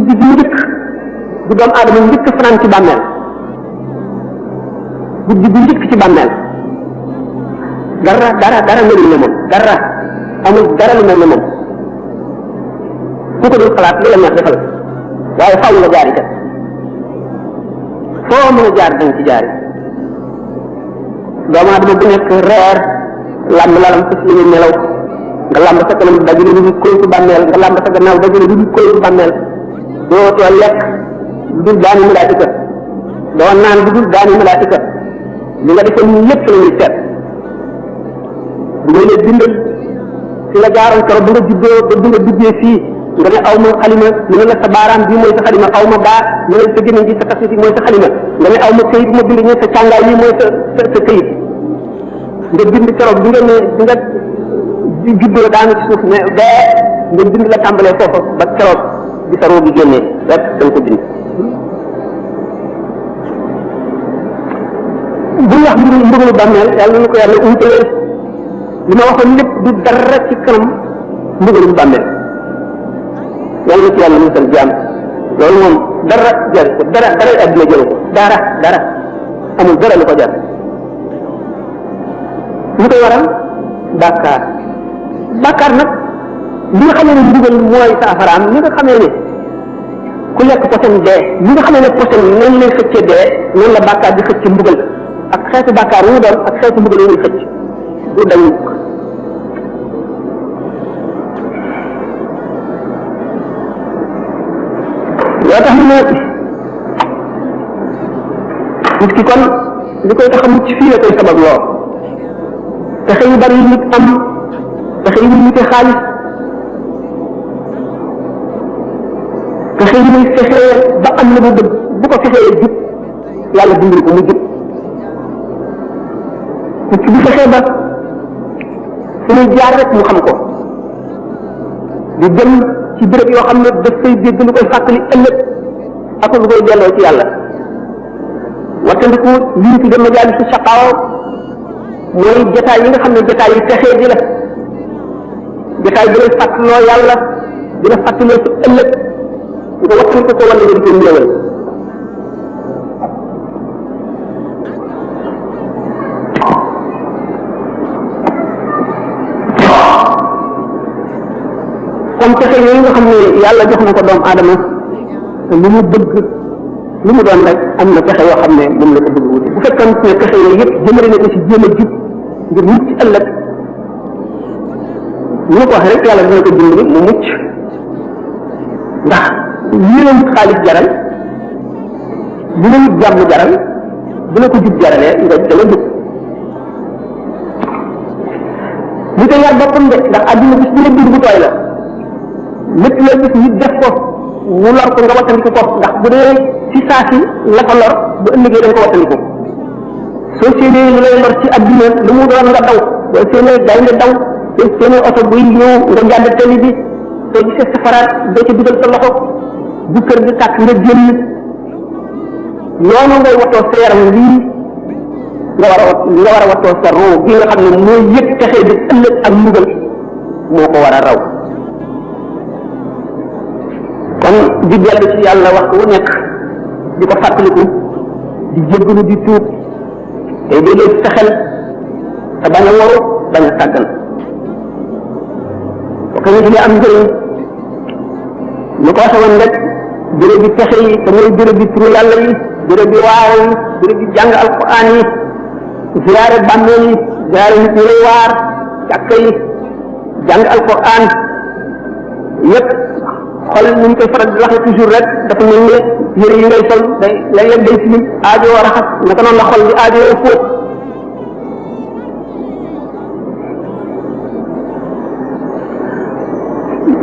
guddi gi njëkk bu doomu aadama njëkk fanaan ci bàmmeel guddi gi njëkk ci bàmmeel dara melul ne moom dara amul dara lu mel ne moom ku ko dul xalaat lu la neex defal waaye faaw nga jaari kat foo mën a jaar danga ci jaari doomu aadama bu nekk reer làmb lalam fas yéene nelaw nga làmb sa kanam dajale lu dul koy ci bàmmeel nga làmb sa gannaaw dajale lu dul koy ci bàmmeel dootoo lekk lu dul daani malaayika doo naan lu dul daani malaayika li nga defee nii lépp la ñuy seet nga leen bindal fi nga jaaroon keroog ba nga juddoo ba bi nga duggee fii nga ne aw ma xalima ñu ne la sa baaraam bii mooy sa xalima aw ma baa ñu ne sa gémmiñ gi sa kasit mooy sa xalima nga ne aw ma këyit ma bind ñu sa càngaay lii mooy sa këyit nga bind keroog bi nga ne bi nga juddoo daanu ci suuf ne bee nga bind la tàmbalee foofu ba keroog bi sa roo gi génnee rek da nga ko bind bu wax mbugalu bàmmeel yàlla na ko yàlla umpale li ma waxoon lépp du dara ci kanam mbugalu bàmmeel yàlla na ci yàlla musal jaam loolu moom dara jar ko dara adduna jël ko dara amul dara lu ko jar lu koy waral bàkkaar nag li nga xamee ne mbugal mooy saafaraam li nga xamee ne ku lekk posen dee li nga xamee ne posen noonu lay xëcce dee noonu la bàkkaar di xëcce mbugal ak xeetu bàkkaar wu mu doon ak xeetu mbugal wu muy xëcc du dañ yoo tax ne nit ki kon li koy tax a mucc fii la koy sabab loo pexe yu bari yi nit am pexe yu nit xaalis pexe yi muy fexee ba am la mu bëgg bu ko fexee jub yàlla dimbali ko mu jub nit ki bu fexee ba fu muy jaar rek mu xam ko di dem ci béréb yoo xam ne daf koy dégg lu koy fàttali ëllëg ak lu koy delloo ci yàlla wattandiku li ñu tuddee majaalisu saqaawa mooy jotaay yi nga xam ne jotaay yi texee di la jotaay bi lay fàttaloo yàlla di la fàttaloo ci ëllëg nga wattandiku ko wala nga di ko ñëwal comme pexe yooyu nga xam ne yàlla jox na ko doomu aadama lu mu bëgg lu mu doon rek am na pexe yoo xam ne moom la ko bëgg wuti bu fekkoon ne pexe yooyu yëpp jëmale na ko ci jéem a jub ngir mucc ci ëllëg ñu ko waxee rek yàlla dina ko dimbali mu mucc ndax li leen xaalis jaral li leen jàmm jaral bu la ko jub jaralee nga danga jub li ko yar boppam de ndax àdduna bis bu ne biir bu tooy la lépp loo gis nit def ko mu lor ko nga wattandiku ko ndax bu dee ci saa si la ko lor bu ëllëgee da nga ko wattandiku soo séenee lu lay lor ci adduna lu mu doon nga daw soo séenee day nga daw soo séenee oto buy ñëw nga jàdd tali bi soo gisee safaraat doo ci dugal sa loxo bu kër gi tàkk nga génn noonu ngay watoo sa yaram lii nga war a watoo sa roo gi nga xam ne mooy yëg texee bi ëllëg ak mbugal moo ko war a raw kon di dellu ci yàlla waxtu wu nekk di ko fàttaliku di jéggalu di tuub tey day lay fexel te bañ a waru bañ a sàggan boo ko ñu am njëriñ ñu ko waxe woon rek béréb bi pexe yi te mooy béréb bi turu yàlla yi béréb bi waar yi béréb bi jàng alquran yi ziyaare bàmmeel yi ziyaare nit ñi lay waar jàkka yi jàng alquran yépp xol ni ñu koy faral di waxee toujours rek dafa mel ne yére yi ngay sol day léeg-léeg day silim aajo war a xas naka noonu la xol di aajo yoo fóot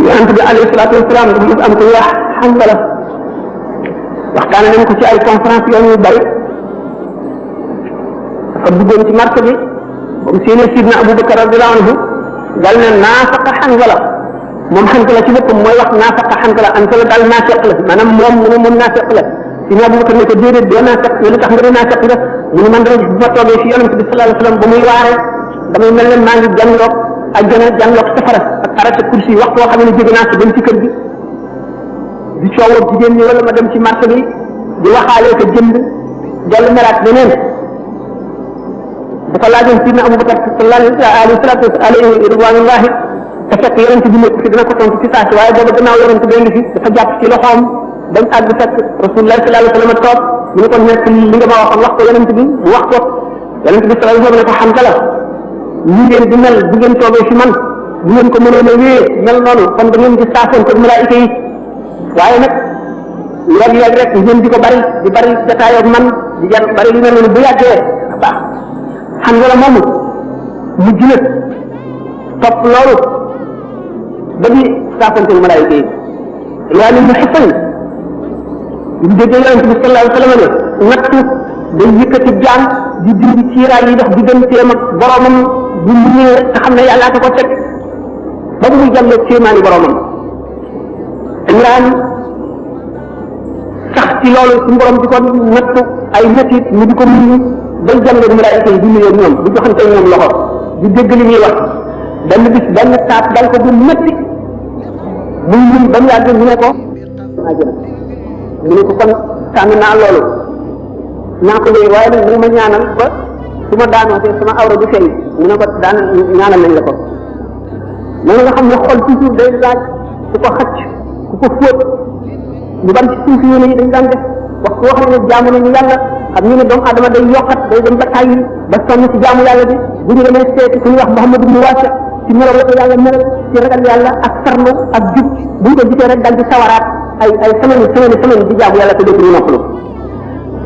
yonent bi alayhi salaatu wasalaam dafa mos am ko wax Hanzala waxtaane nañ ko ci ay conférence yoon yu bari dafa duggoon ci marché bi ba mu séenee Sidna Abubakar radiyallahu anhu dal ne naafaqa Hanzala moom Hanzala ci boppam mooy wax naafaqa Hanzala Hanzala daal naafeq la maanaam moom mu ne moom naafeq la Sidna Abubakar ne ko déedéet doo naafeq ne lu tax nga ne naafeq nga mu ne man dama bu ma toogee fi yonent bi sallallahu alayhi wasallam ba muy waaree damay mel ne maa ngi jànloog àjjana jànloog safara ak arata kursi waxtu woo xam ne jóge naa si dem ci kër gi di coowoo jigéen ñi wala ma dem ci marché bi di waxaalee ko jënd dellu meraat beneen dafa laajoon sidna Abubakar alayhi ridwanullahi te fekk yonent bi nekk fi dina ko tontu ci saa si waaye booba gannaaw yonent bee ngi fi dafa jàpp ci loxoom bañ àgg fekk rasulullah sallallahu alayhi wa sallam toog mu ne ko nekk li nga ma waxoon wax ko yonent bi mu wax ko yonent bi sallallahu alayhi wa sallam ne ko xam la ñu ngeen di mel bu ngeen toogee fi man bu ngeen ko mënoon a wéyee mel noonu kon da ngeen di saafoon ko malaayika yi waaye nag léeg-léeg rek ngeen di ko bari jataayoo ak man di jar bari li mel noonu bu yàggee baax xam nga la moomu mujj na topp loolu ba di saafoon ko malaayika yi yaa ni mu xisal ñu déggee yonent bi sallallahu alayhi wa sallam ne nattu day yëkkati jaam di dindi ciiraay yi dox digganteem ak boromam bu mu ñëwee te xam ne yàllaa ko teg ba muy jàllee kéemaani boromam Imraan sax ci loolu suñu borom di ko nattu ay métit ñu di ko muñ bay jàllee malaayika yi di nuyoo ñoom di joxante ñoom loxo di dégg li ñuy wax benn bis benn taat dal ko bu métti muy muñ ba mu yàgg ñu ne ko ajjana mu ne ko kon tànn naa loolu naa ko léegi waaye nag mu ma ñaanal ba su ma daanootee sama awra du feeñ mu ne ko daan ñaanal nañ la ko loolu nga xam ne xol toujours day laaj ku ko xacc ku ko fóot ñu ban ci suuf yi dañ daan def wax ko wax ne jaamu nañu yàlla xam ñu ne doomu adama day yokkat day dem ba tàyyi ba sonn ci jaamu yàlla bi bu ñu demee seeti ku ñuy wax Muhammad ibn Wasi ci melo la ko yàlla melal ci ragal yàlla ak farlu ak jub bu ñu ko gisee rek dal di sawaraat ay semaine di jaamu yàlla te dootu ñu noppalu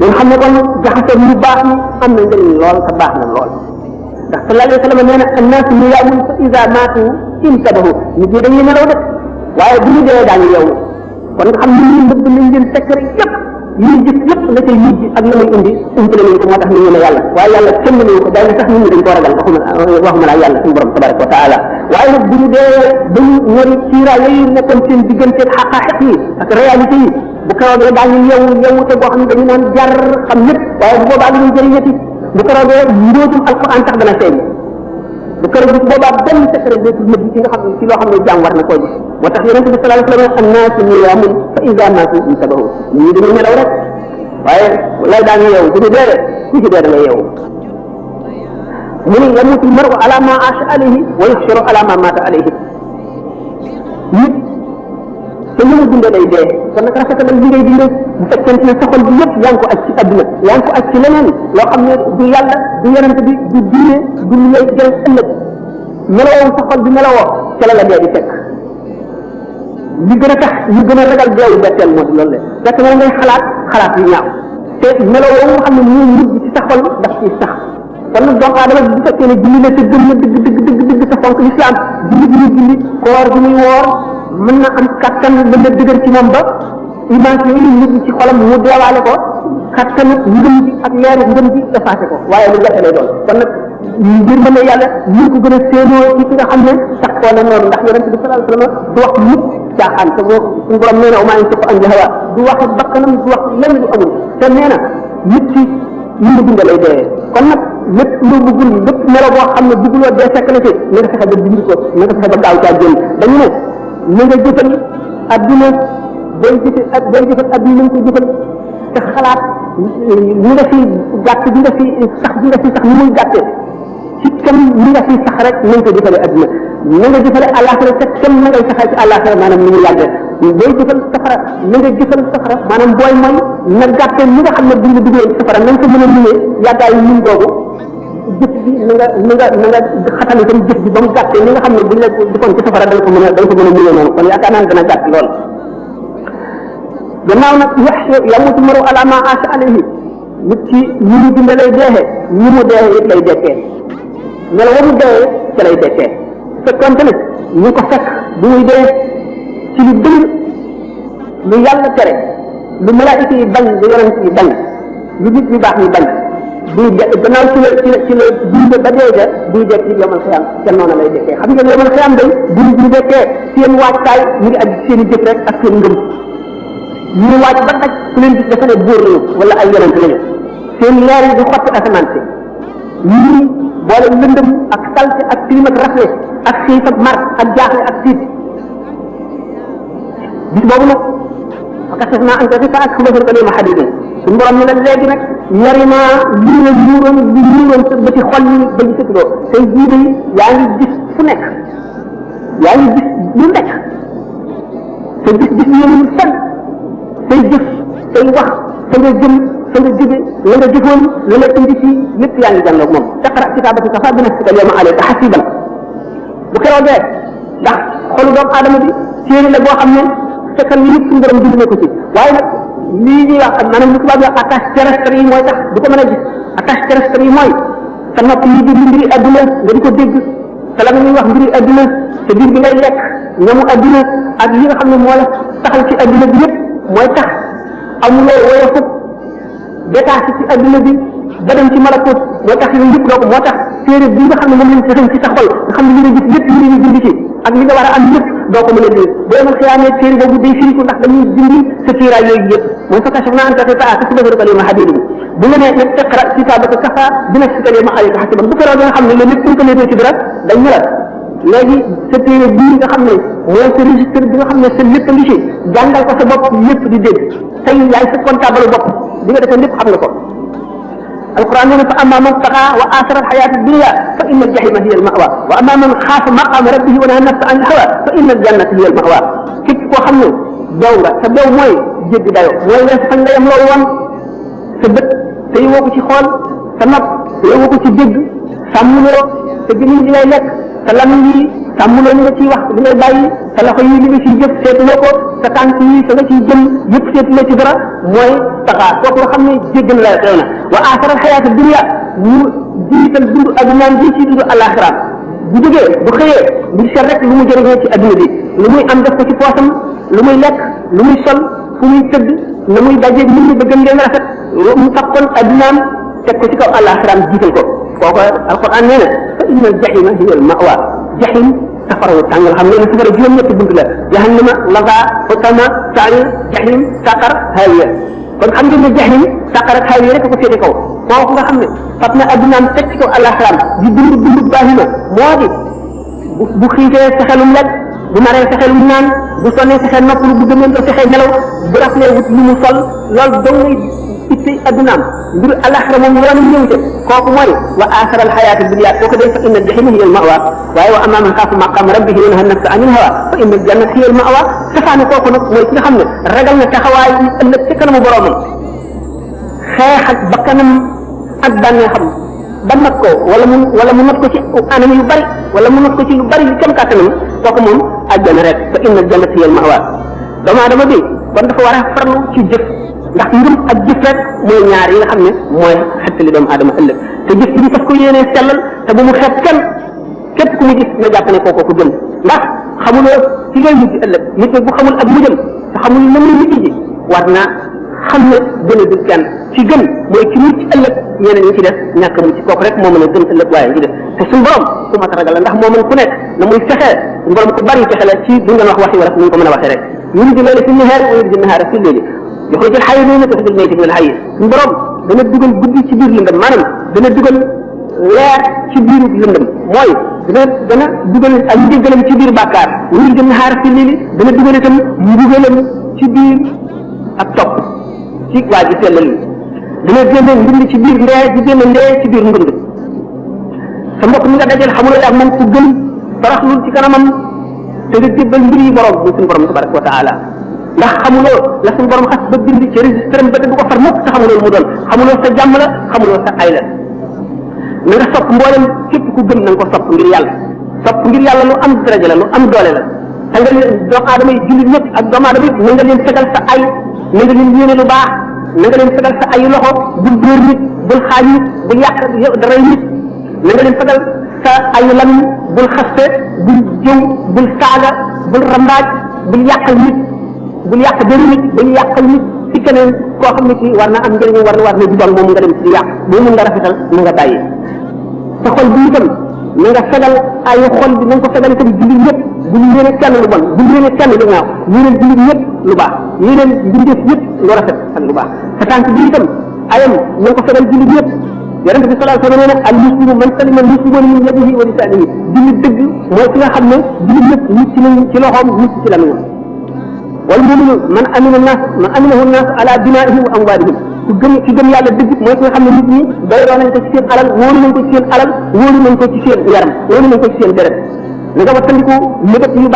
ñun xam ne kon jaxase ñu baax ni am na njëriñ lool te baax na lool ndax sallallahu alayhi wa sallam nee na annaasu niyaamun fa iza maatu intabahu nit ñi dañuy nelaw de waaye bu ñu dee daañu yeewu kon nga xam ne ñun ndëbb lañ leen secret yëpp yi gis yëpp la cay mujj ak la muy indi umpale nañ ko moo tax ñu ne yàlla waaye yàlla kenn nañu ko daal sax nit ñi dañ ko ragal waxuma laa yàlla suñu borom tabaraka wa taala waaye nag bu ñu dee ba ñu ñori ciira yooyu nekkoon seen diggante ak xaqaaxiq yi ak réalité yi bu keroogee daañu yeewu te boo xam ne dañu naan jar xam ñëpp waaye bu boobaa dañuy jëriñati bu keroogee mbóotum alquran sax dana feeñ bu keroog bu boobaa benn secret dootul nëbb ci nga xam ne ci loo xam ne jaam war na koo gis moo tax yonente bi sallallahu alayhi wa sallam annaasu niyaamun fa iza maatu intabahu ñii dañuy nelaw rek waaye lay daañu yeewu bu ñu dee rek ku ci dee da nga yeewu mu ne yamutu maru ala ma aasha alayhi wa yuxsharu ala ma maata alayhi nit te li mu dundee day dee kon nag rafetalal li ngay dundee bu fekkente ne sa xol bi yëpp yaa ngi ko aj ci adduna yaa ngi ko aj ci leneen loo xam ne du yàlla du yonent bi du diine du lu lay jël ëllëg melowoo sa xol bi melowoo ca la dee di fekk li gën a tax ñu gën a ragal deewu betteel moo di loolu la fekk na ngay xalaat yu ñaaw te melowoo nga xam ne moo mujj ci sa xol daf ciy sax kon nag doomu aadama bu fekkee ne julli na te gëm na dëgg sa fonk l'islam julli bi muy julli koor bi muy woor mën na am kattan ba nga dëgër ci moom ba image yooyu nit ci xolam mu deewaale ko kattan ngëm bi ak leeru ngëm bi effacé ko waaye lu jafe lay doon kon nag ngir mën na yàlla ñu ko gën a séenoo ci ki nga xam ne sax koo na noonu ndax yonente bi sallallahu alayhi wasallam du wax mukk caaxaan te moo suñu borom nee na wa maa yantiqu ani l-hawaa du wax bakkanam du wax lenn lu amul te nee na nit ki li mu dund lay dee kon nag lépp lu bëggul lépp melo boo xam ne bëgguloo dee fekk na ci na nga fexe ba dindi ko na nga fexe ba gaaw caa génn dañu ne na nga jëfal adduna booy jëfal adduna nañ ko jëfal te xalaat ñi nga fi gàtt bi nga fi sax ni muy gàttee ci kam ñi nga fi sax rek nañ ko jëfale adduna na nga jëfale àllaaxira te kam na ngay saxee ci àllaaxira maanaam ni mu yàggee booy jëfal safara na nga jëfal safara maanaam booy mooy na gàttee ñi nga xam ne buñ la duggee ci safara nañ ko mën a muñee yàggaayu muñ googu jëf bi na nga xatal itam jëf bi ba mu gàttee li nga xam ne buñ la defoon ci safara da nga ko mën a muñee noonu kon yaakaar naa ne dana gàtt lool gannaaw nag yamutu maru ala ma aasha alayhi nit ci ñi mu dund lay deexee ñi mu deexee it lay dekkee melo wa mu deexee ca lay dekkee fekkonte ne ñu ko fekk bu muy dee ci lu dëng lu yàlla tere lu malaayika yi bañ lu yonent yi bañ lu nit ñu baax ñu bañ buy gannaaw ci la dund ba dee ja buy dekk ci yomal xiyam ca noonu lay dekkee xam ngeen yomal xiyam day bu dekkee seen waajtaay mu ngi ak seen i jëf rek ak seen ngëm ñu waaj ba daj ku leen gis dafa ne buur lañu wala ay yonent lañu seen leer yi di xotti asamaan si ñii boole lëndëm ak salte ak tilim ak rafle ak xiif ak mar ak jaaxle ak tiit bis boobu nag fakashafna anka ghita'aka fabasarka al-yawma hadidun suñu borom ne la léegi nag yari naa lii la juuroon sa bëti xol yi ba ñu sëkkidoo say jiide yi yaa ngi gis fu nekk yaa ngi gis lu nekk sa gis yéenul fenn say jëf say wax sa nga jëm sa nga jóge la nga jëfoon la la indi ci lépp yaa ngi jànloog moom iqra kitaabaka kafaa bi nafsika al-yawma alayka hasiiban bu keroogee ndax xolu doomu aadama bi téere la boo xam ne fekkal yi yëpp suñu borom bind na ko ci waaye nag lii ñuy wax maanaam li tubaab di wax attache terrestre yi mooy tax du ko mën a gis attache terrestre yi mooy sa nopp yi di mbiri adduna nga di ko dégg te la nga ñuy wax mbiri adduna te biir bi ngay lekk ñamu adduna ak yi nga xam ne moo la taxal ci adduna bi yëpp mooy tax amuloo woyofut détaché ci adduna bi ba dem ci malakut moo tax yooyu yëpp donc moo tax téere bi nga xam ne moom lañ ci ci sa xol nga xam ne li nga gis lépp li ñu bind ci ak li nga war a am lépp doo ko mën a lire boo mën xiyaamee téere boobu day firiku ndax dañuy dindi sa tiiraay yooyu yëpp mooy fakashafna anka ghita'aka fabasarka al-yawma hadidun bu nga nee nag iqra kitaabaka kafaa bi nafsika al-yawma alayka hasiiban bu fekkee nga xam ne loolu lépp pour que léegi ci dara dañ ne la léegi sa téere bii nga xam ne mooy sa registre bi nga xam ne sa lépp ngi ci jàngal ko sa bopp lépp di dégg tey yaay sa comptable bopp bi nga defee lépp xam nga ko القرآن يقول فأما من طغى وآثر الحياة الدنيا فإن الجحيم هي المأوى وأما من خاف مقام ربه ونهى النفس عن الهوى فإن الجنة هي المأوى képp koo xam ne daw nga sa daw mooy jéggi dayo mooy nga fan nga yem loo woon sa bët te yowoo ko ci xool sa nopp te yowoo ko ci dégg sàmmuloo te gëniñ li ngay lekk sa lamiñ yi sàmmuloo li nga ciy wax li ngay bàyyi sa loxo yi li nga ciy jëf seetuloo ko sa tànk yi sa nga ciy jëm yëpp seetuloo ci dara mooy taxaa kooku nga xam ne jégg na la xew na wa aaxara xayaata dunya mu jiital dund addunaan bi ci dund alaxira bu jógee bu xëyee mu seet rek lu mu jëriñoo ci adduna bi lu muy am def ko ci poosam lu muy lekk lu muy sol fu muy tëdd na muy dajeeg nit ñi ba gën leen rafet mu takkoon addunaan teg ko ci kaw alaxiraam jiital ko kooku alquran nee na fa inna al-jahima hiya al-ma'wa jahim safara wu tàng xam ne safara juróom-ñetti bunt la jahannama laza hutama sa'ir jahim saqar hawiya kon xam ngeen ne jahim saqar ak hawiya rek ko féete kaw kooku nga xam ne fat na addunaam teg ci kaw alaxiraam di dund baahima moo di bu xiifee sa xelum lekk bu naree sa xelum naan bu sonnee sa xel noppalu bu gëmeen ko sa xel nelaw bu raflee wut lu mu sol loolu dong ngay itti addunaam mbir alaxira moom yoonam ñëw te kooku mooy wa aaxara alxayaati dunya kooku day fa inna aljahima hiya almawa waaye wa amma man xaafa maqaama rabbihi wa nahaa nafsa an ilhawa fa inna aljannata hiya almawa safaane kooku nag mooy ki nga xam ne ragal na taxawaay yi ëllëg ci kanamu boroomam xeex ak bakkanam ak bànneexam ba not ko wala mu not ko ci anam yu bari wala mu not ko ci lu bari li kem kàttanam kooku moom àjjana rek fa inna aljannata hiya almawa doomu aadama bi kon dafa war a farlu ci jëf ndax ngëm ak jëf rek mooy ñaar yi nga xam ne mooy xettali doomu aadama ëllëg te jëf bi fas ko yéenee sellal te bu mu xeeb kenn képp ku mu gis nga jàpp ne kooku ko gën ndax xamuloo ci ngay mujj ëllëg nit nag bu xamul ak mujjam te xamul na muy mujj ji war naa xam ne gën a dul kenn ci gën mooy ci mucc ëllëg ñeneen ñi ci def ñàkk mucc kooku rek moo mën a gën ëllëg waaye ñi def te suñu borom ku mat a ragal la ndax moo mën ku nekk na muy fexee suñu borom ku bari fexe la ci du nga wax waxi wala ni ñu ko mën a waxee rek yuliju layla fi nahaar wa yuliju nahaara fi layli يخرج الحي من يخرج الميت من الحي borom dana dugal guddi ci biir lëndëm maanaam dana dugal leer ci biir lëndëm mooy dana dugal ak njëgalam ci biir bàkkaar wuri gën xaar fi lii dana dugal itam mbugalam ci biir ak topp ci waa ji sellal dana génne mbind ci biir ndee di génne ndee ci biir ngënd sa mbokk mi nga dajal xamuloo ak moom ku gën toroxlul ci kanamam te nga jébbal mbir yi borom bi suñu borom tabaraka wa taala ndax xamuloo la suñu borom xas ba bind ci registre ba du ko far mukk te xamuloo mu doon xamuloo sa jàmm la xamuloo sa ay la na nga sopp mboolem képp ku gëm na nga ko sopp ngir yàlla lu am daraja la lu am doole la te nga leen doomu aadama yi jullit ñëpp ak doomu aadama yi na nga leen fegal sa ay na nga leen yéene lu baax na nga leen fegal sa ay loxo bul dóor nit bul xaaj nit bul yàq dara nit na nga leen fegal sa ay lam bul xaste bul jëw bul saaga bul rambaaj bul yàqal nit bul yàq benn nit bul yàqal nit ci keneen koo xam ne kii war na am njëriñ war na jubal moom nga dem ci yàq boo mun nga rafetal na nga bàyyi sa xol bi itam na nga fegal ay xol bi na nga ko fegal itam jullit ñëpp bu ñu yéene kenn lu bon bu ñu yéene kenn lu ñaaw yéeneen jullit ñëpp lu baax yéeneen mbindeef ñëpp lu rafet ak lu baax sa tànk bi itam ayam na nga ko fegal jullit ñëpp yonent bi sallallahu alayhi wa sallam nee na al muslimu man salima muslimuuna min yadihi wa lisaanihi jullit dëgg mooy ki nga xam ne jullit ñëpp nit ci loxoom nit ci lamiñam wal mu'minu man aminahu an-nas ala bina'ihim wa amwalihim ku gëm yàlla dëgg mooy ki nga xam ne nit ñi doyloo nañ ko ci seen alal wóolu nañ ko ci seen alal wóolu nañ ko ci seen yaram wóolu nañ ko ci seen deret na nga wattandiku mbébét yu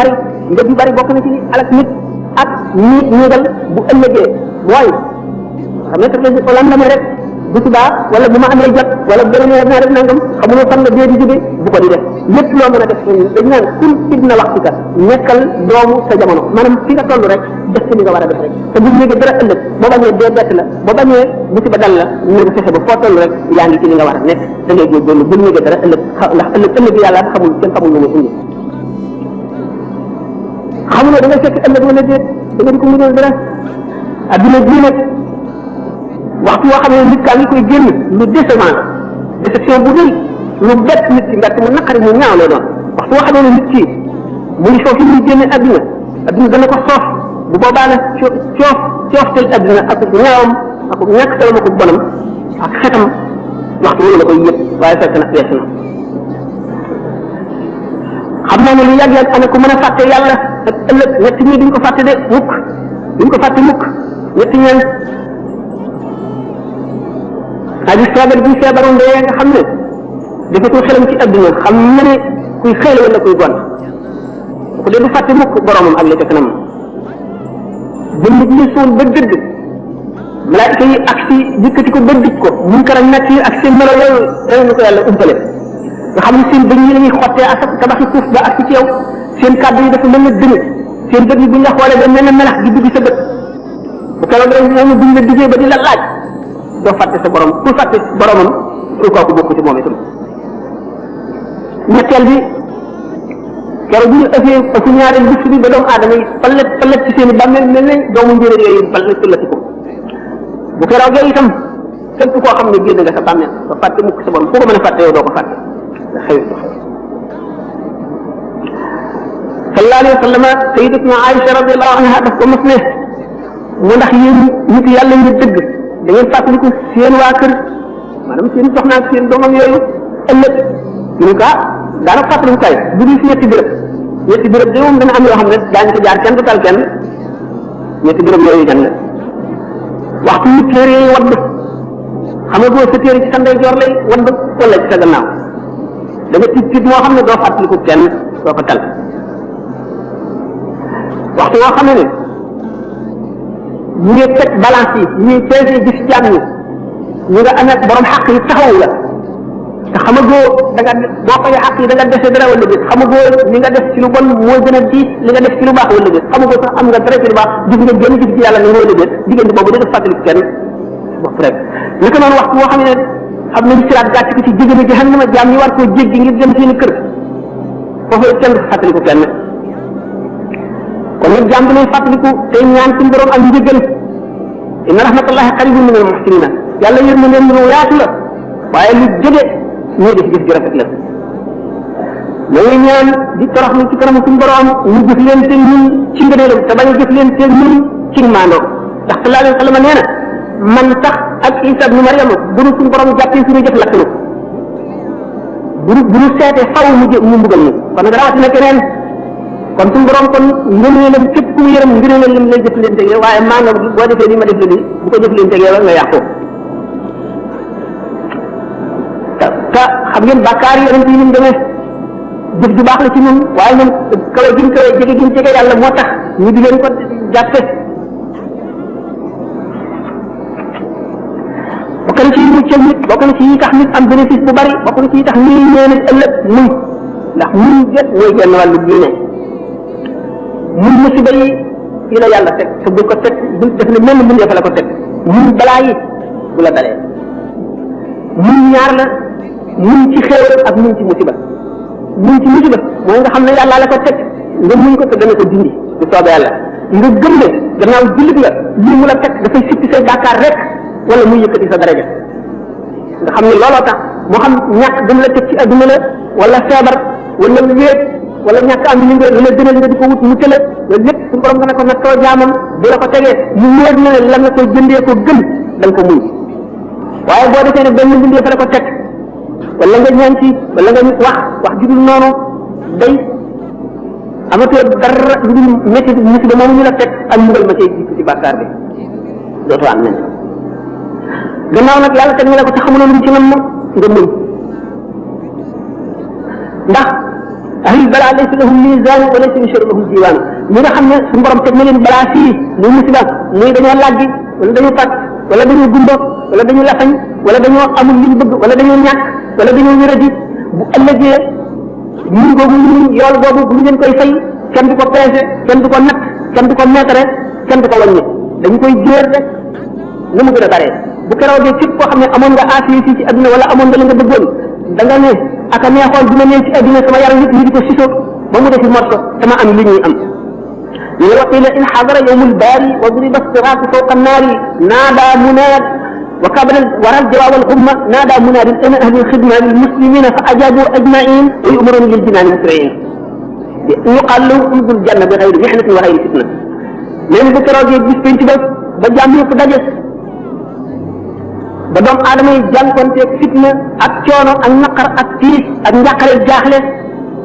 bari bokk na ci alal nit ak ñiigal bu ëllëgee mooy xam ne tax la landame rek bu subaa wala bu ma amee jot wala bu demee naa def nangam xamuloo fan la dee di jóge bu ko di def lépp loo mën a def dañ naan kun ibna waxtika nekkal doomu sa jamono maanaam fi nga toll rek def ci li nga war a def rek te bu léegi dara ëllëg boo bañee dee bett la boo bañee musiba dal la ñu nga fexe ba foo toll rek yaa ngi ci li nga war a nekk da ngay góorgóorlu bu léegi dara ëllëg ndax ëllëg yàlla xamul kenn xamul lu mu indi xamuloo da nga fekk ëllëg wala déet da nga di ko mujjal dara adduna bii nag waxtu woo xam ne nit kaa ngi koy génn lu déception bu rëy lu bett nit ki mbett mu naqari mu ñaaw lay doon waxtu woo xam ne nit ki mu ngi foofu muy génne adduna dana ko soof bu boobaa nag cooftel adduna ak ñaawam ak ñàkk salam ak bonam ak xetam waxtu wala la koy yëpp waaye fekk na weesu na xam naa ne lu yàgg-yàgg ana ko mën a fàtte yàlla ak ëllëg ñett ñi duñ ko fàtte de mukk ñetti ñeen aji feebar bi feebaru ndee nga xam ne dafatul xelam ci adduna xam na ne kuy xëy la wala kuy gon ko dee du fàtte mukk boromam ak la ca kanam bënd bi ñu suul ba dëgg malaayika yi ak si dikkati ko ba dëgg ko munkar ak nakiir ak seen melo yooyu dana ko yàlla umpale nga xam ne seen bëñ yi lañuy xottee ak tabaxi suuf ba ak ci yow seen kàddu yi dafa mel ne dënnu seen bët yi buñ la xoolee ba mel ne melax di dugg sa bët bu keroog rek ñooñu buñ la diggee ba di la laaj doo fàtte sa borom ku fàtte boromam ku kooku bokk ci moom itam ñetteel bi keroog bu ñu ëffee ñaareel bis bi ba doomu aadama yi palet ci seen i bàmmeel mel ne doomu njéeréer yooyu palet tullati ko bu keroog yooyu itam képp koo xam ne génn nga sa bàmmeel doo fàtte mukk sa borom foo ko mën a fàtte yow doo ko fàtte xëy sallallahu alayhi wa sallam sayyidatuna Aïcha radiyallahu anha daf ko mos ne mu ndax yéen nit yàlla ngi dëgg da ngeen fàttaliku seen waa kër maanaam seen soxna ak seen doomam yooyu ëllëg ñu ne ko daana fàttaliku kay bu dul si ñetti béréb de moom dana am yoo xam ne daañu ko jaar kenn du tal kenn ñetti béréb yooyu jan la waxtu yu téere yi wadd xam nga boo sa téere ci sa ndeyjoor lay wadd wala ci sa gannaaw da nga tiit moo xam ne doo fàttaliku kenn doo ko tal waxtu woo xam ne ñu ngi teg balance yi ñuy peese gis jàmm ñu nga amee borom xaq yi taxawu la te xamagoo da nga boo koy xaq yi da nga dese dara wala déet xamagoo li nga def ci lu bon mooy gën a diis li nga def ci lu baax wala déet xamagoo sax am nga dara ci lu baax gis nga gën gis ci yàlla ni wala déet diggante boobu da def fàttali kenn wax rek naka noonu waxtu boo xam ne xam ne siraat gàcc ko ci jéggi na jahannama jaam ñi war koo jéggi ngir dem seen kër foofu kenn fàttaliku kenn kon nag jaam bi lay fàttaliku tey ñaan suñu borom ak njëggal inna rahmatullahi qaribun min al muhsinina yàlla yërmandeem lu yaatu la waaye lu jóge ñuy def jëf ju rafet la ñooy ñaan di toroxlu ci kanam suñu borom ñu jëf leen te ñun ci ngëneelam te bañ a jëf leen te ñun ci maandoo ndax sallallahu alayhi wa sallam nee na man sax ak Isa ibnu Maryam bu nu suñu borom jàppee suñu jëf lakk nu bu nu seetee faw mu mbugal ñu kon nag rawatina keneen kon suñu borom kon ngëneelam képp ku mu yërëm ngëneelam lim lay jëf leen teg yow waaye maanaam boo defee nii ma def la nii bu ko jëf leen teg yow nga yàqu te xam ngeen bàkkaar yi yonent yi ni mu demee jëf ju baax la ci ñun waaye ñun kawe gi ñu kawe jege gi ñu jege yàlla moo tax ñu di leen ko jàppe bokk na ci yi muccal nit bokk na ci yi tax nit am bénéfice bu bari bokk na ci yi tax nit ñee nit ëllëg muñ ndax muñ jët mooy genn wàllu diine muñ musiba yi fii la yàlla teg te bul ko teg bul def ne mel muñ defa la ko teg muñ balaa yi bu la dalee muñ ñaar la muñ ci xéewal ak muñ ci musiba muñ ci musiba mooy nga xam ne yàlla la ko teg nga muñ ko te dana ko dindi bu soobee yàlla nga gëm ne gannaaw jullit nga lii mu la teg dafay sippi say bàkkaar rek wala muy yëkkati sa daraja nga xam ne looloo tax moo xam ñàkk gëm la teg ci adduna la wala feebar wala wéet wala ñàkk am li nga la gënal nga di ko wut mu tële loolu lépp suñu borom dana ko nattoo jaamam bu la ko tegee mu wóor na ne lan nga koy jëndee ko gën da nga ko muñ waaye boo defee ne benn bindee fa la ko teg wala nga ñaan ci wala nga wax judul noonu day amatoo dara lu dul métti musiba moomu ñu la teg ak mbugal ma cay jiitu ci bàkkaar bi dootoo am nañ gannaaw nag yàlla teg na la ko te xamuloo lu mu ci nam nga muñ ndax ahlul balaa laysa lahum mizaan wa laysa yusharu lahum diiwaan ñi nga xam ne suñu borom teg na leen balaa fii muy musiba muy dañoo làggi wala dañoo fàtt wala dañoo gumba wala dañoo lafañ wala dañoo amul li ñu bëgg wala dañoo ñàkk wala dañoo wéradi bu ëllëgee muñ googu muñ yool boobu bu ñu leen koy fay kenn du ko peese kenn du ko natt kenn du ko meetare kenn du ko wàññi dañu koy jéer rek na mu gën a bare bu keroogee képp koo xam ne amoon nga affaire fii ci adduna wala amoon nga la nga bëggoon da nga ne aka neexoon dina ne ci adduna sama yaram nit ñi di ko siso ba mu defi morso sama am li ñuy am ñu ne waqila in xadara yowmul baari wa duriba siraatu fawqa annaari naada munaad wa kabala waral jawaab alxumma naada munaad ana ahli alxidma lilmuslimina fa ajabu ajmain wa yumaruna liljinaani musriin yuqal lahum udxulul janna bi xayri mihnatin wa xayri fitna leen bu keroogee bis penc ba jàmm yëpp daje ba doomu aadama yi jànkonteeg fitna ak coono ak naqar ak tiis ak njàqare jaaxle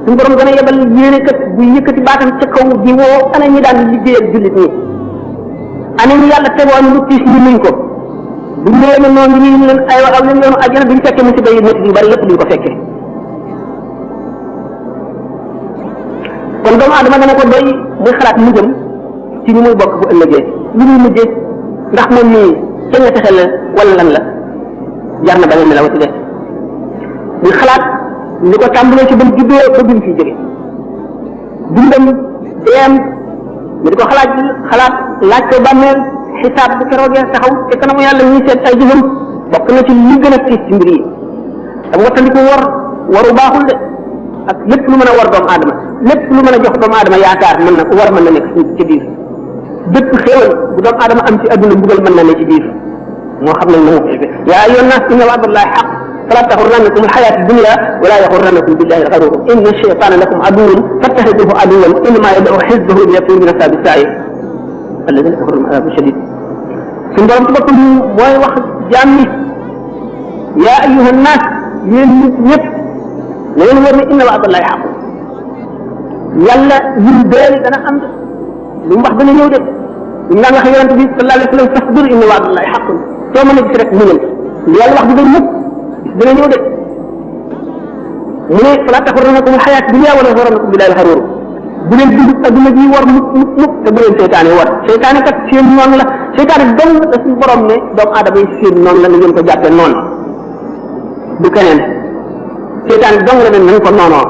suñu borom gën a yebal yéene kat bu yëkkati baatam ca kaw di woo ana ñi daan liggéey ak jullit ñi ana ñu yàlla tegoon lu tiis ñu nuñ ko bu ñëwee ne noonu ñu leen aywa aw leen yoonu àjjana duñ fekkee musiba yi métti yu bari yëpp duñ ko fekkee kon doomu aadama dana ko doy muy xalaat mu jëm ci ñu muy bokk bu ëllëgee lu muy mujjee ndax moom nii ca nga texe la wala lan la jar na bañ a nelaw ci de muy xalaat li ko tàmbalee ci bam juddoo ba bi mu fiy jóge dundam deem ñu di ko xalaat laaj ko bàmmeel xisaab bu keroogee taxaw te kanamu yàlla ñuy seet ay jëfam bokk na ci li gën a tiis ci mbir yi dam wattandiku waru baaxul de ak lépp lu mën a war doomu aadama lépp lu mën a jox doomu aadama yaakaar mën na nekk ci biir bépp xéewal bu doomu aadama am ci adduna mbugal mën na ne ci biir moo xam nañ na mu fexe yaa ayyuhan naas inna wa'dallahi haqq fala taxurrannakum alxayaatu dunya wala yaxurrannakum billahi alxaruur inna shaytaana lakum aduwwun fattaxiduhu aduwwan innamaa yad'u xizbahu liyakunu min ashaabi sa'iir alladina kafaru lahum adaabun shadiid suñu borom ci boppam mooy wax jaam ni yaa ayyuhan naas yéen nit ñëpp na leen war ne inna wa'dallahi haqq yàlla ñun deel dana am lu mu wax dana ñëw de ñu daan wax yonente bi sallallahu alayhi wa sallam fasbir inna wa'dallahi haqqun soo mën a gis rek muñal li yàlla wax du doon mukk dana ñëw de mu ne fala taxurrannakum alxayaat dunya wala yaxurrannakum billahi alxaruur bu leen dund adduna bi war mukk te bu leen seytaane war seytaane kat seen noonu la seytaane dong la suñu borom ne doomu aadama yi seen noonu la nga ngeen ko jàppee noonu du keneen seytaane dong la ne nañ ko noonoo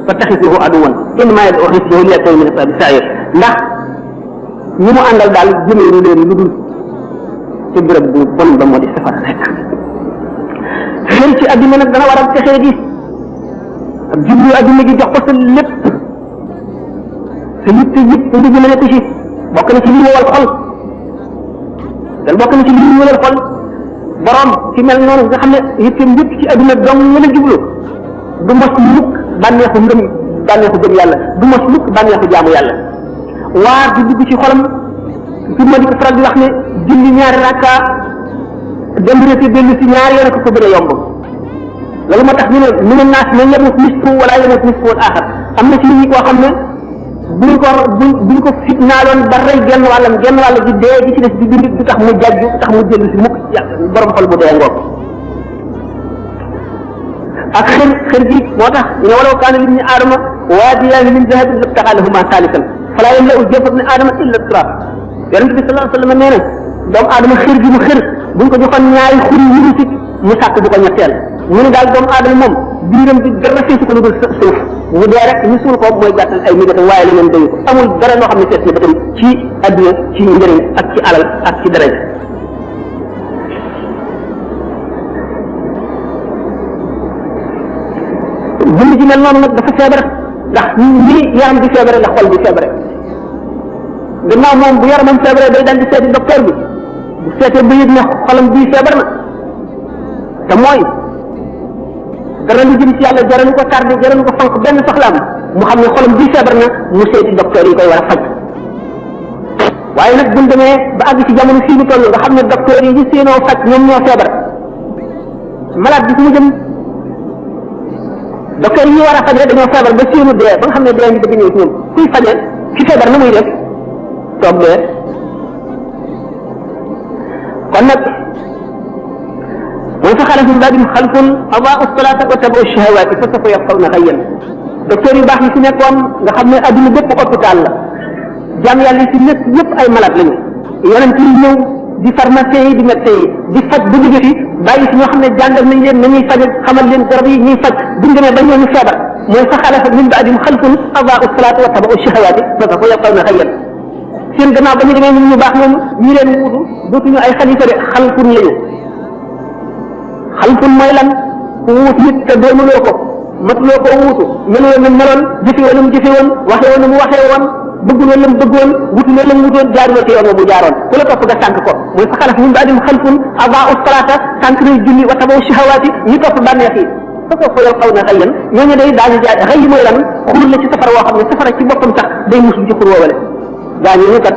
fattaxisuhu aduwwan innamaa yad'u xizbahu liyakunu min ashaabi sa'iir ndax ñi mu àndal daal jëmee ñu leen lu dul ci béréb bu bon ba moo di safara rek xëy ci adduna nag dana waral texee gi ak jublu adduna gi jox ko sa lépp sa yitte yëpp nga jëmale ko ci bokk na ci li ñëwal xol dal bokk na ci li ñëwal xol borom ci mel noonu nga xam ne yitteem yëpp ci adduna dong nga la jublu du mos mukk bànneexu ngëm bànneexu gëm yàlla du mos mukk bànneexu jaamu yàlla waar di dugg ci xolam fi ma di ko faral di wax ne julli ñaari rakka dem rete dellu si ñaari yoon ko gën a yomb loolu moo tax ñu ne mu ne naas man yamut nisfu wala yamut nisfu wal axar am na ci nit ñi koo xam ne buñ ko fitnaaloon ba rey genn wàllam genn wàll gi dee gi ci des di dund du tax mu jajju du tax mu dellu si mukk borom xol bu dee ngoog ak xër gi moo tax ñu ne walaw kaana libni aadama waadiyaani min dahabin labtagaa lahumaa saalisan falaa yamla'u jawfa ibni aadama illa turaab yonent bi sallallahu alayhi wa sallam nee na doomu aadama xër gi mu xër buñ ko joxoon ñaari xuri yu si mu sàkk bu ko ñetteel mu ne daal doomu aadama moom biiram bi dara feesu ko lu dul suuf mu dee rek ñu suul ko mooy gàttal ay migatam waaye leneen dañu ko amul dara loo xam ne fees na bëtam ci adduna ci njëriñ ak ci alal ak ci daraja jëmm ji mel noonu nag dafa feebar ndax ni yaram di feebare la xol di feebare gannaaw moom bu yaramam feebare day dal di seeti docteur bi bu seetee ba yëg ne xolam bii feebar na te mooy dara lu jëm ci yàlla jaralu ko tardé jaralu ko fanq benn soxlaam mu xam ne xolam bii feebar na mu seeti docteur yi koy war a faj waaye nag buñ demee ba àgg ci jamono fii ñu toll nga xam ne docteur yi ñu seenoo faj ñoom ñoo feebar malade bi fu mu jëm docteur yi ñu war a faj rek dañoo feebar ba seenu dee ba nga xam ne dee ngi bëgg ñëw ci ñoom kuy faje ci feebar na muy def toggee kon nag mooy fa xalafa min ba'dihim xalfun adaa'u salaata wa tabaa'u shahawaati fa sawfa yalqawna ghayyan docteur yu baax yi fi nekkoon nga xam ne adduna bépp hôpital la jaam yàlla yi fi nekk yëpp ay malade lañu yonent yi ñëw di pharmacien yi di médecin yi di faj bu jóge fi bàyyi si ñoo xam ne jàngal nañ leen nañuy faj xamal leen garab yi ñuy faj buñ demee ba ñooñu feebar mooy fa xalafa min ba'dihim xalfun adaa'u salaata wa tabaa'u shahawaati fa sawfa yalqawna ghayyan seen gannaaw ba ñu demee ñun ñu baax ñoom ñi leen wuutu dootuñu ay xalifa de xalfun lañu xalfun mooy lan ku wuut nit te doonuloo ko matuloo ko wuutu meloo na meloon jëfee woon mu jëfee woon waxee woon mu waxee woon bëgguloon la mu bëggoon wutuloo la mu wutoon jaaruloo ci yoon mu jaaroon ku la topp nga sànq ko mooy fa xalaf min ba'dihim xalfun adaa'u salaata sànq nañ julli wa tabaa'u shahawaati ñu topp bànneex yi fa sawfa yalqawna ghayyan ñooñu day daañu jaar xëy mooy lan xur la ci safara woo xam ne safara ci boppam sax day mus ci xur woowale gaañu ñu kat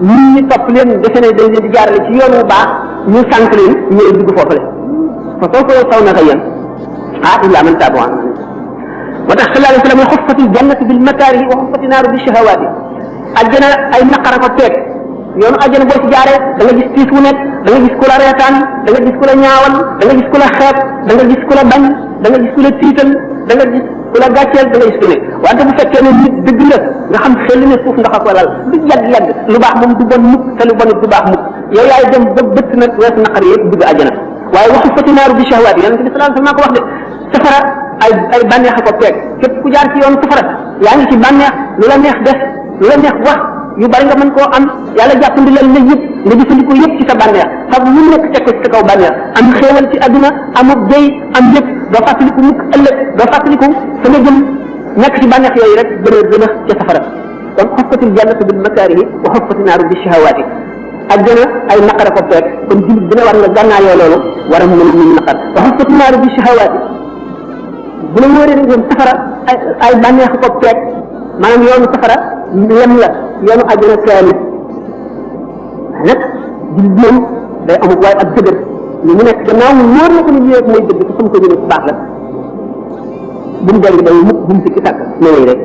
ñi topp leen defe ne dañ leen di jaarale ci yoon wu baax ñu sànq leen ñu dugg foofale fa sawfa yalqawna ghayyan illaa man taaba moo tax sallallahu alayhi wa sallam xuffati jannatu bil makaarihi wa xuffati naaru bi shahawaati àjjana ay naqara ko teeg yoonu àjjana boo ci jaaree da nga gis tiis wu nekk da nga gis ku la reetaan da nga gis ku la ñaawal da nga gis ku la xeeb da nga gis ku la bañ da nga gis ku la tiital da nga gis ku la gàcceel da nga gis ku ne wante bu fekkee ne nit dëgg la nga xam xel ne suuf ndax a ko lal du yàgg lu baax moom du bon mukk te lu bon du baax mukk yow yaay dem ba bëtt nag weesu naqar yëpp dugg àjjana waaye waxu fati naaru bi shahawaat yi yonent bi sallallahu alayhi wa sallam ko wax de safara ay bànneex a ko peeg képp ku jaar ci yoon safara yaa ngi ci bànneex lu la neex def lu la neex wax yu bari nga mën koo am yàlla jàppandi la yëpp nga jëfandikoo yëpp ci sa bànneex sax lu nekk teg ko ci sa kaw bànneex am xéewal ci adduna amul jëy am yëpp doo fàttaliku mukk ëllëg doo fàttaliku fa nga jëm nekk ci bànneex yooyu rek gën a ca safara kon xuffatil jannatu bil makaarihi wa xuffati naaru bi shahawaati àjjana ay naqar a ko peeg kon jullit dina war nga gànnaayoo loolu war a mën a muñ naqar wa xuffati naaru bi shahawaati bu la wóoree ne ñoom safara ay bànneex ko peeg maanaam yoonu safara lem la yoonu àjjana kaamil nag jullit moom day amul waaye ak dëgër ñu mu nekk gannaaw mu wóor na ko ni ñëwee mooy dëgg te fu mu ko jëlee bu baax la bu mu dellu day mukk bu mu sikki sàkk nee rek